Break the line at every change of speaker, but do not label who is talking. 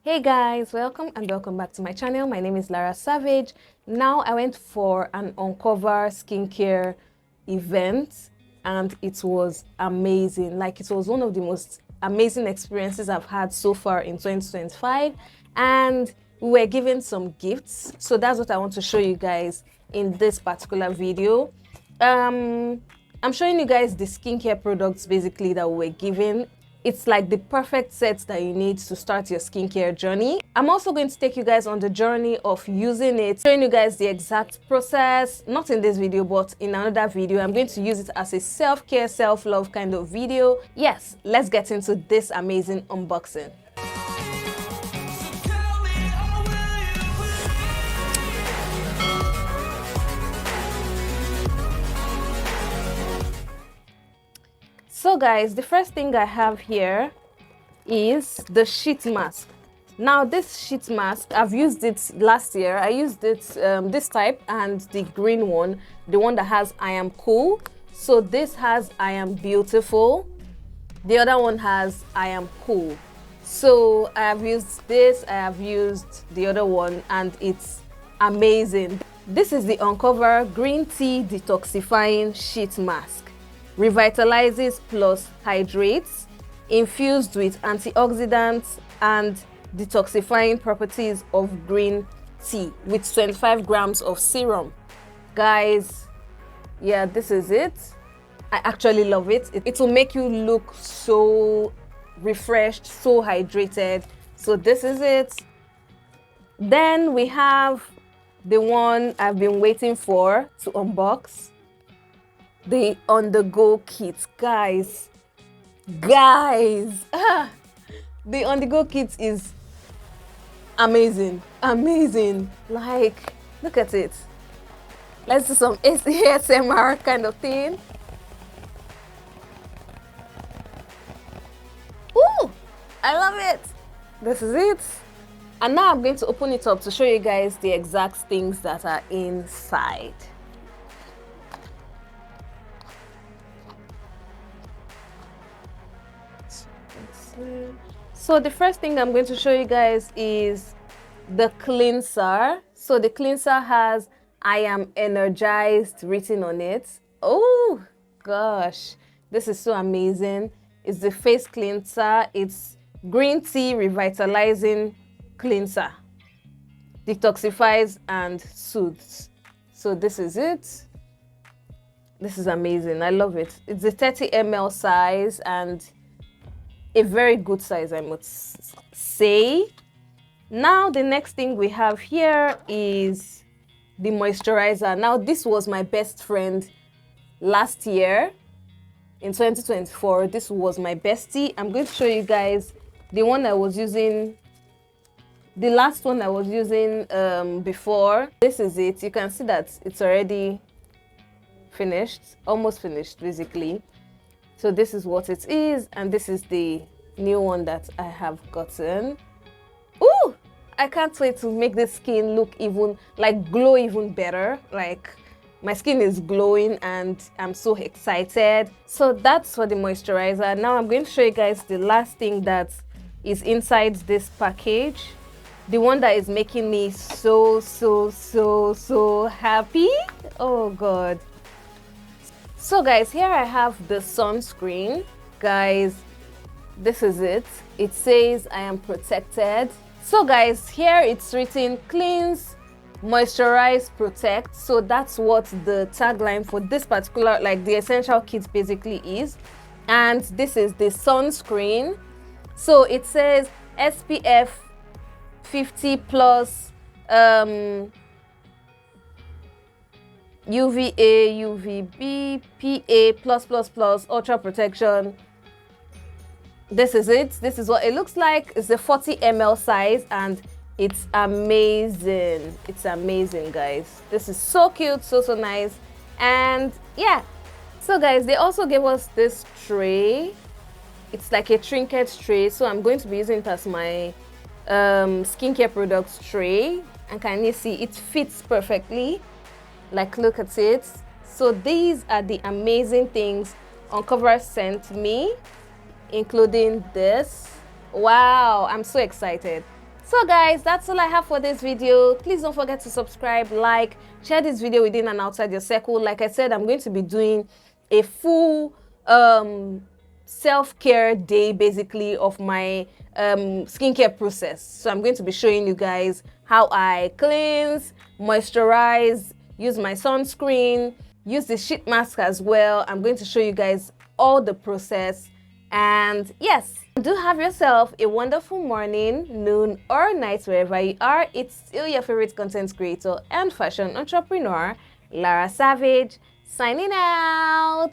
Hey guys, welcome back to my channel. My name is Lara Savage. Now I went for an Uncover skincare event and it was amazing. Like, it was one of the most amazing experiences I've had so far in 2025, and we were given some gifts. So that's what I want to show you guys in this particular video. I'm showing you guys the skincare products basically that we were given. It's like the perfect set that you need to start your skincare journey. I'm also going to take you guys on the journey of using it, showing you guys the exact process, not in this video, but in another video. I'm going to use it as a self-care, self-love kind of video. Yes, let's get into this amazing unboxing. So guys, the first thing I have here is the sheet mask. Now this sheet mask, I've used it last year. I used it this type and the green one, the one that has I am cool. So this has I am beautiful. The other one has I am cool. So I have used this, I have used the other one, and it's amazing. This is the Uncover Green Tea Detoxifying Sheet Mask. Revitalizes plus hydrates, infused with antioxidants and detoxifying properties of green tea with 25 grams of serum. Guys, yeah, this is it. I actually love it. It will make you look so refreshed, so hydrated. So this is it. Then we have the one I've been waiting for to unbox. The on-the-go kit, guys, the on-the-go kit is amazing. Like, look at it. Let's do some ASMR kind of thing. Ooh, I love it. This is it. And now I'm going to open it up to show you guys the exact things that are inside. So the first thing I'm going to show you guys is the cleanser. So the cleanser has I am energized written on it. Oh gosh, this is so amazing. It's the face cleanser. It's green tea revitalizing cleanser, detoxifies and soothes. So this is it. This is amazing. I love it. It's a 30 ml size and a very good size, I must say. Now the next thing we have here is the moisturizer. Now this was my best friend last year in 2024. This was my bestie. I'm going to show you guys the one I was using, the last one I was using before. This is it. You can see that it's already finished, almost finished basically. So this is what it is, and this is the new one that I have gotten. Ooh, I can't wait to make the skin look even, like, glow even better. Like, my skin is glowing and I'm so excited. So that's for the moisturizer. Now I'm going to show you guys the last thing that is inside this package. The one that is making me so happy. Oh God. So guys, here I have the sunscreen. Guys, this is it. It says I am protected. So guys, here it's written cleanse, moisturize, protect. So that's what the tagline for this particular, like, the essential kit basically is. And this is the sunscreen. So it says SPF 50 plus, UVA, UVB, PA+++, ultra protection. This is it. This is what it looks like. It's a 40 ml size and it's amazing. It's amazing, guys. This is so cute, so nice. And yeah, so guys, they also gave us this tray. It's like a trinket tray, so I'm going to be using it as my skincare products tray. And can you see it fits perfectly? Like, look at it. So these are the amazing things Uncover sent me, including this. Wow, I'm so excited. So guys, that's all I have for this video. Please don't forget to subscribe, like, share this video within and outside your circle. Like I said, I'm going to be doing a full self-care day basically of my skincare process. So I'm going to be showing you guys how I cleanse, moisturize, use my sunscreen, use the sheet mask as well. I'm going to show you guys all the process. And yes, do have yourself a wonderful morning, noon, or night wherever you are. It's still your favorite content creator and fashion entrepreneur, Lara Savage, signing out.